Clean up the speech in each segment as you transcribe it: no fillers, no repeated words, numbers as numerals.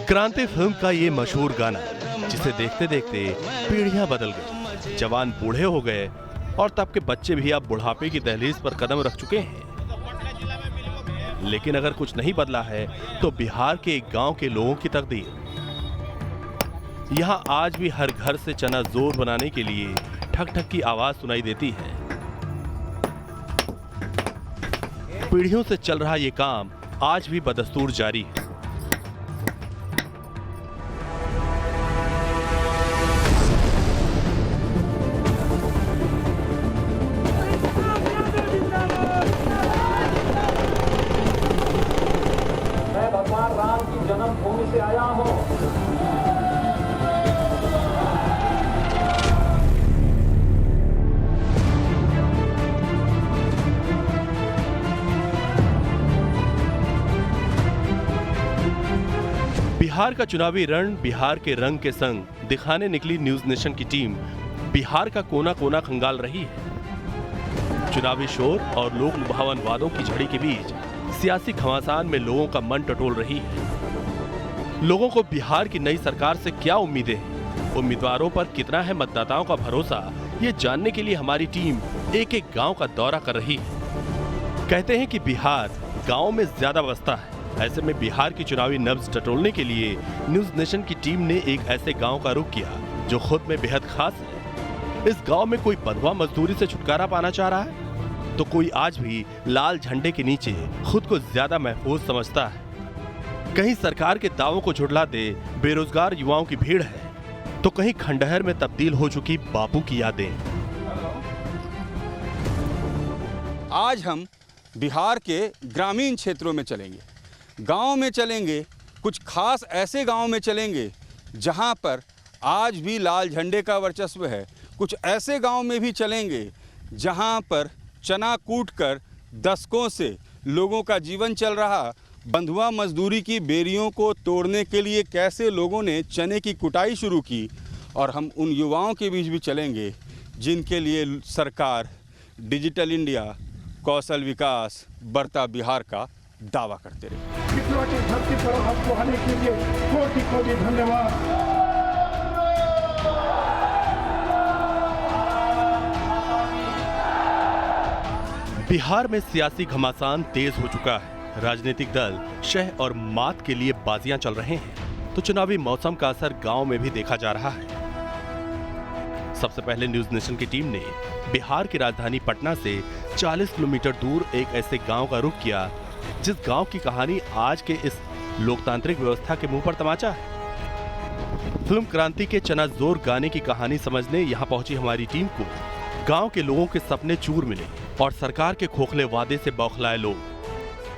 क्रांति फिल्म का ये मशहूर गाना जिसे देखते देखते पीढ़ियां बदल गई, जवान बूढ़े हो गए और तब के बच्चे भी अब बुढ़ापे की दहलीज पर कदम रख चुके हैं। लेकिन अगर कुछ नहीं बदला है तो बिहार के एक गांव के लोगों की तकदीर। यहां आज भी हर घर से चना जोर बनाने के लिए ठक ठक की आवाज सुनाई देती है। पीढ़ियों से चल रहा ये काम आज भी बदस्तूर जारी है। मैं भगवान राम की जन्मभूमि से आया हूं। बिहार का चुनावी रण बिहार के रंग के संग दिखाने निकली न्यूज नेशन की टीम बिहार का कोना कोना खंगाल रही है। चुनावी शोर और लोक लुभावन वादों की झड़ी के बीच सियासी घमासान में लोगों का मन टटोल रही है। लोगों को बिहार की नई सरकार से क्या उम्मीदें हैं, उम्मीदवारों पर कितना है मतदाताओं का भरोसा, ये जानने के लिए हमारी टीम एक एक गांव का दौरा कर रही है। कहते हैं कि बिहार गांव में ज्यादा बसता है। ऐसे में बिहार की चुनावी नब्ज टटोलने के लिए न्यूज नेशन की टीम ने एक ऐसे गांव का रुख किया जो खुद में बेहद खास है। इस गांव में कोई बंधुआ मजदूरी से छुटकारा पाना चाह रहा है तो कोई आज भी लाल झंडे के नीचे खुद को ज्यादा महफूज समझता है। कहीं सरकार के दावों को झुठलाते बेरोजगार युवाओं की भीड़ है तो कहीं खंडहर में तब्दील हो चुकी बापू की यादें। आज हम बिहार के ग्रामीण क्षेत्रों में चलेंगे, गांव में चलेंगे, कुछ खास ऐसे गांव में चलेंगे जहां पर आज भी लाल झंडे का वर्चस्व है। कुछ ऐसे गांव में भी चलेंगे जहां पर चना कूटकर दशकों से लोगों का जीवन चल रहा। बंधुआ मजदूरी की बेरियों को तोड़ने के लिए कैसे लोगों ने चने की कुटाई शुरू की। और हम उन युवाओं के बीच भी चलेंगे जिनके लिए सरकार डिजिटल इंडिया, कौशल विकास, बढ़ता बिहार का दावा करते रहे। मित्रों की धरती पर आपको आने के लिए कोटि कोटि धन्यवाद। बिहार में सियासी घमासान तेज हो चुका है। राजनीतिक दल शह और मात के लिए बाजियां चल रहे हैं तो चुनावी मौसम का असर गांव में भी देखा जा रहा है। सबसे पहले न्यूज नेशन की टीम ने बिहार की राजधानी पटना से 40 किलोमीटर दूर एक ऐसे गांव का रुख किया जिस गांव की कहानी आज के इस लोकतांत्रिक व्यवस्था के मुंह पर तमाचा है। फिल्म क्रांति के चना जोर गाने की कहानी समझने यहां पहुंची हमारी टीम को गांव के लोगों के सपने चूर मिले और सरकार के खोखले वादे से बौखलाए लोग।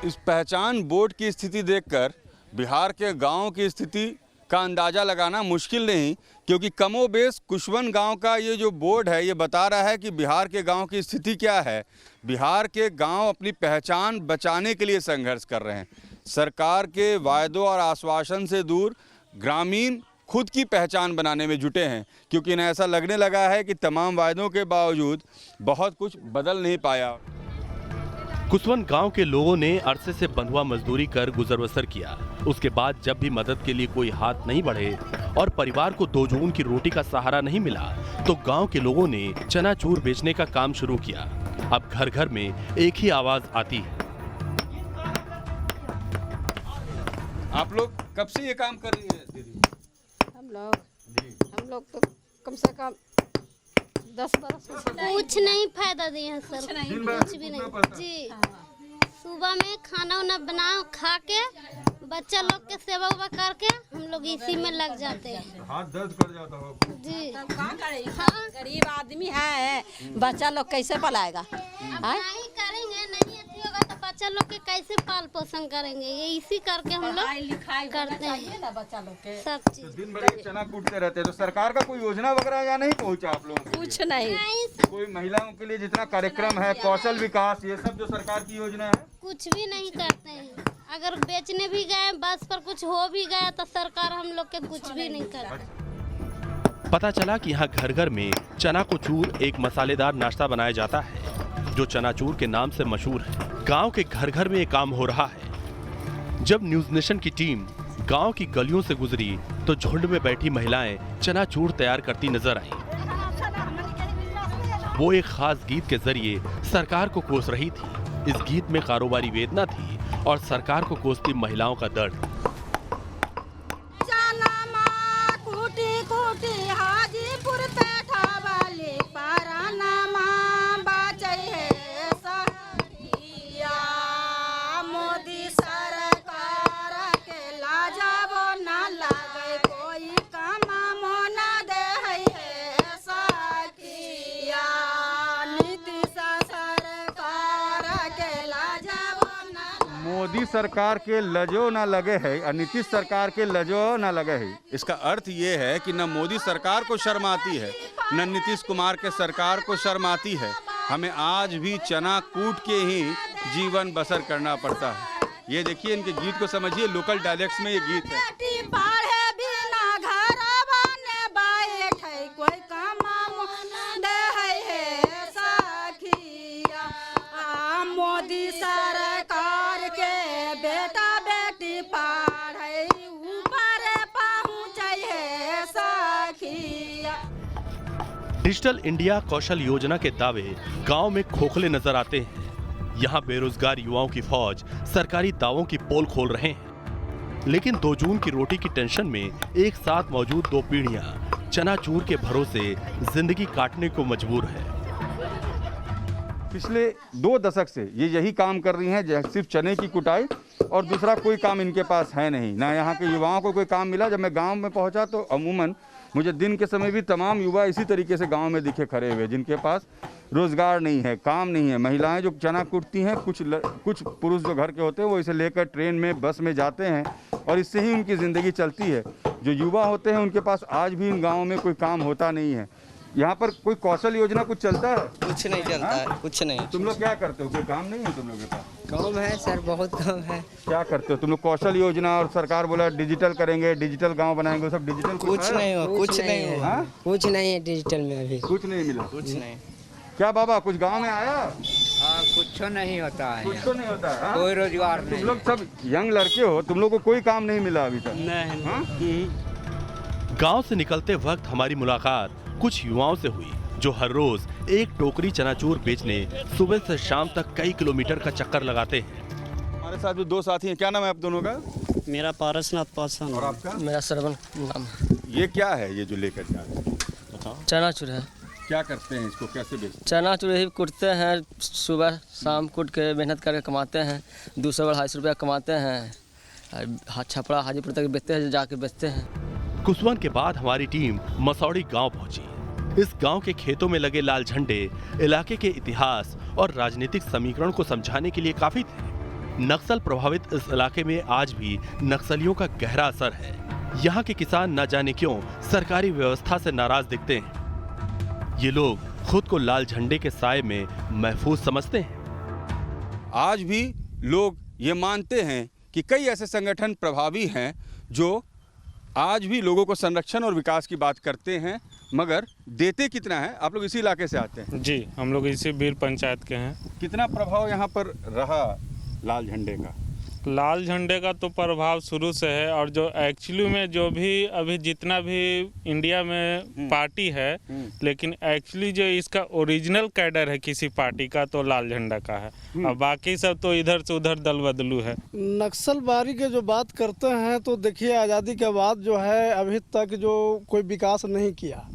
इस पहचान बोर्ड की स्थिति देखकर बिहार के गांव की स्थिति का अंदाज़ा लगाना मुश्किल नहीं, क्योंकि कमोबेश कुशवन गांव का ये जो बोर्ड है ये बता रहा है कि बिहार के गांव की स्थिति क्या है। बिहार के गांव अपनी पहचान बचाने के लिए संघर्ष कर रहे हैं। सरकार के वायदों और आश्वासन से दूर ग्रामीण खुद की पहचान बनाने में जुटे हैं, क्योंकि इन्हें ऐसा लगने लगा है कि तमाम वायदों के बावजूद बहुत कुछ बदल नहीं पाया। कुशवन गांव के लोगों ने अरसे से बंधुआ मजदूरी कर गुजर बसर किया। उसके बाद जब भी मदद के लिए कोई हाथ नहीं बढ़े और परिवार को 2 जून की रोटी का सहारा नहीं मिला तो गांव के लोगों ने चनाचूर बेचने का काम शुरू किया। अब घर घर में एक ही आवाज आती है। आप लोग कब से ये काम कर रही है दीदी? हम लोग तो कम से कम 10 बरस कुछ नहीं फायदा दिए हैं सर, कुछ भी नहीं जी। सुबह में खाना वाना बना खा के बच्चा लोग के सेवा उवा करके हम लोग इसी में लग जाते हैं। हाथ दर्द कर जाता हो जी। गरीब आदमी है, बच्चा लोग कैसे पलाएगा? नहीं करेंगे, नहीं अच्छी होगा तो बच्चा लोग के कैसे पाल पोषण करेंगे? ये इसी करके हम लोग करते हैं बच्चा लोग के सब चीज। दिन भर ये चना कूटते रहते हैं, तो सरकार का कोई योजना वगैरह या नहीं पहुंचा आप लोगों को? कुछ नहीं। कोई महिलाओं के लिए जितना कार्यक्रम है, कौशल विकास, ये सब जो सरकार की योजना है कुछ भी नहीं करते हैं। अगर बेचने भी गए बस पर कुछ हो भी गया तो सरकार हम लोग के कुछ भी नहीं करती। पता चला कि यहाँ घर घर में चना को चूर एक मसालेदार नाश्ता बनाया जाता है जो चनाचूर के नाम से मशहूर है। गांव के घर घर में ये काम हो रहा है। जब न्यूज नेशन की टीम गांव की गलियों से गुजरी तो झुंड में बैठी महिलाएं चनाचूर तैयार करती नजर आईं। वो एक खास गीत के जरिए सरकार को कोस रही थी। इस गीत में कारोबारी वेदना थी और सरकार को कोसती महिलाओं का दर्द। मोदी सरकार के लजो ना लगे है और नीतीश सरकार के लजो ना लगे है। इसका अर्थ ये है कि न मोदी सरकार को शर्म आती है न नीतीश कुमार के सरकार को शर्म आती है। हमें आज भी चना कूट के ही जीवन बसर करना पड़ता है। ये देखिए, इनके गीत को समझिए, लोकल डायलेक्ट्स में ये गीत है। मोदी सरकार के बेटा बेटी पढ़े ऊपर पहुँचे सखिया। डिजिटल इंडिया कौशल योजना के दावे गांव में खोखले नजर आते हैं। यहाँ बेरोजगार युवाओं की फौज सरकारी दावों की पोल खोल रहे हैं, लेकिन 2 जून की रोटी की टेंशन में एक साथ मौजूद 2 पीढ़ियां चनाचूर के भरोसे जिंदगी काटने को मजबूर है। पिछले 2 दशक से ये यही काम कर रही हैं, सिर्फ चने की कुटाई, और दूसरा कोई काम इनके पास है नहीं। ना यहाँ के युवाओं को कोई काम मिला। जब मैं गांव में पहुंचा तो अमूमन मुझे दिन के समय भी तमाम युवा इसी तरीके से गांव में दिखे खड़े हुए, जिनके पास रोजगार नहीं है, काम नहीं है। महिलाएं जो चना कुटती हैं, कुछ पुरुष जो घर के होते हैं वो इसे लेकर ट्रेन में, बस में जाते हैं और इससे ही उनकी ज़िंदगी चलती है। जो युवा होते हैं उनके पास आज भी इन गाँवों में कोई काम होता नहीं है। यहाँ पर कोई कौशल योजना कुछ चलता है? कुछ नहीं चलता है, कुछ नहीं। तुम लोग क्या करते हो? कोई काम नहीं है तुम लोगों के पास? काम है सर, बहुत काम है। क्या करते हो तुम लोग? कौशल योजना और सरकार बोला डिजिटल करेंगे, डिजिटल गांव बनाएंगे, वो सब डिजिटल कुछ नहीं हो, कुछ नहीं हो, हाँ? कुछ नहीं है डिजिटल में अभी, कुछ नहीं मिला, कुछ नहीं। क्या बाबा कुछ गांव में आया? हाँ, कुछ नहीं होता है, कुछ तो नहीं होता है, कोई रोजगार नहीं। तुम लोग सब यंग लड़के हो, तुम लोग को कोई काम नहीं मिला अभी तक? नहीं। गांव से निकलते वक्त हमारी मुलाकात कुछ युवाओं से हुई जो हर रोज एक टोकरी चनाचूर बेचने सुबह से शाम तक कई किलोमीटर का चक्कर लगाते हैं। हमारे साथ जो 2 साथी हैं, क्या नाम है आप दोनों का? मेरा पारसनाथ पासवान। और आपका? मेरा श्रवण नाम। ये क्या है ये जो लेकर जा रहे हैं? बताओ। चनाचूर है। क्या करते हैं इसको, कैसे बेचते हैं? चनाचूर ही कुटते हैं, सुबह शाम कुट के मेहनत करके कमाते हैं, 200-250 रुपया कमाते हैं। छपड़ा हाजीपुर तक बेचते हैं, जाके बेचते हैं। कुसवन के बाद हमारी टीम मसौड़ी गांव पहुंची। इस गांव के खेतों में लगे लाल झंडे इलाके के इतिहास और राजनीतिक समीकरण को समझाने के लिए काफी थे। नक्सल प्रभावित इस इलाके में आज भी नक्सलियों का गहरा असर है। यहाँ के किसान न जाने क्यों सरकारी व्यवस्था से नाराज दिखते हैं। ये लोग खुद को लाल झंडे के साए में महफूज समझते हैं। आज भी लोग ये मानते हैं कि कई ऐसे संगठन प्रभावी हैं जो आज भी लोगों को संरक्षण और विकास की बात करते हैं, मगर देते कितना है? आप लोग इसी इलाके से आते हैं? जी, हम लोग इसी बीर पंचायत के हैं। कितना प्रभाव यहाँ पर रहा लाल झंडे का? लाल झंडे का तो प्रभाव शुरू से है, और जो एक्चुअली में जो भी अभी जितना भी इंडिया में पार्टी है, लेकिन एक्चुअली जो इसका ओरिजिनल कैडर है किसी पार्टी का तो लाल झंडा का है, और बाकी सब तो इधर से उधर दल बदलू है। नक्सलबारी के जो बात करते हैं तो देखिए, आज़ादी के बाद जो है अभी तक जो कोई विकास नहीं किया,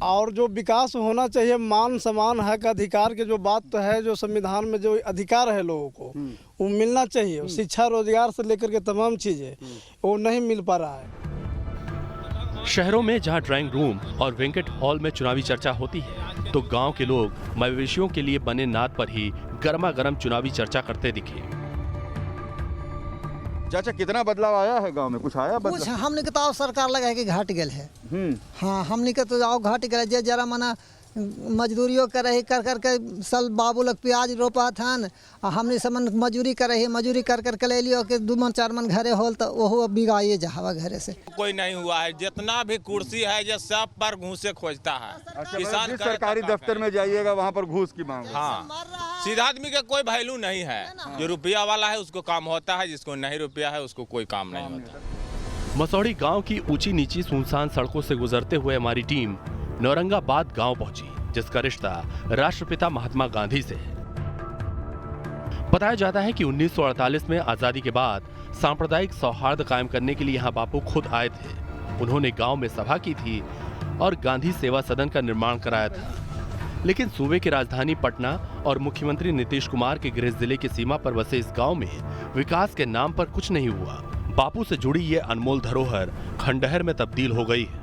और जो विकास होना चाहिए, मान सम्मान हक अधिकार के जो बात तो है, जो संविधान में जो अधिकार है लोगों को वो मिलना चाहिए। शिक्षा रोजगार से लेकर के तमाम चीज़ें वो नहीं मिल पा रहा है। शहरों में जहां ड्राइंग रूम और वेंकट हॉल में चुनावी चर्चा होती है, तो गांव के लोग मवेशियों के लिए बने नाद पर ही गर्मा गर्म चुनावी चर्चा करते दिखे। चाचा, कितना बदलाव आया है गांव में? कुछ आया बदलाव? कुछ हमने के तो सरकार लगा है कि घाट गल है। हाँ, हमने के तो आओ घाट गल, जरा मना मजदूरियों करे कर के सल बाबू लोग प्याज रोपा था हमने समन मजूरी करे मजूरी कर के ले लियो कि 2 मन 4 मन घरे होल तो वो बिगाइए जहावा घरे से कोई नहीं हुआ है। जितना भी कुर्सी है ये सब पर घूसे खोजता है। किसान सरकारी दफ्तर में जाइएगा वहाँ पर घूस की मांग। हाँ, सीधा आदमी का कोई वैल्यू नहीं है। जो रुपया वाला है उसको काम होता है, जिसको नहीं रुपया है उसको कोई काम नहीं होता। मसौड़ी गांव की ऊंची नीची सुनसान सड़कों से गुजरते हुए हमारी टीम नौरंगाबाद गांव पहुंची, जिसका रिश्ता राष्ट्रपिता महात्मा गांधी से है। बताया जाता है कि 1948 में आजादी के बाद सांप्रदायिक सौहार्द कायम करने के लिए यहां बापू खुद आए थे। उन्होंने गांव में सभा की थी और गांधी सेवा सदन का निर्माण कराया था। लेकिन सूबे की राजधानी पटना और मुख्यमंत्री नीतीश कुमार के गृह जिले की सीमा पर बसे इस गांव में विकास के नाम पर कुछ नहीं हुआ। बापू से जुड़ी ये अनमोल धरोहर खंडहर में तब्दील हो गई है।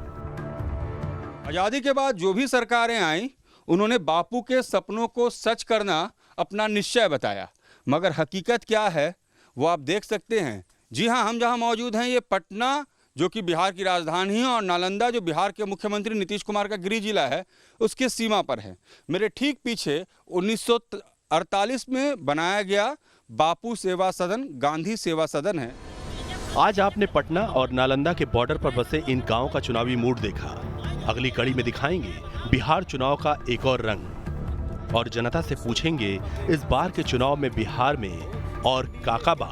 आज़ादी के बाद जो भी सरकारें आईं, उन्होंने बापू के सपनों को सच करना अपना निश्चय बताया, मगर हकीकत क्या है वो आप देख सकते हैं। जी हाँ, हम जहाँ मौजूद हैं ये पटना जो कि बिहार की राजधानी है और नालंदा जो बिहार के मुख्यमंत्री नीतीश कुमार का गृह जिला है उसके सीमा पर है। मेरे ठीक पीछे 1948 में बनाया गया बापू सेवा सदन, गांधी सेवा सदन है। आज आपने पटना और नालंदा के बॉर्डर पर बसे इन गांवों का चुनावी मूड देखा। अगली कड़ी में दिखाएंगे बिहार चुनाव का एक और रंग और जनता से पूछेंगे इस बार के चुनाव में बिहार में और काका बा।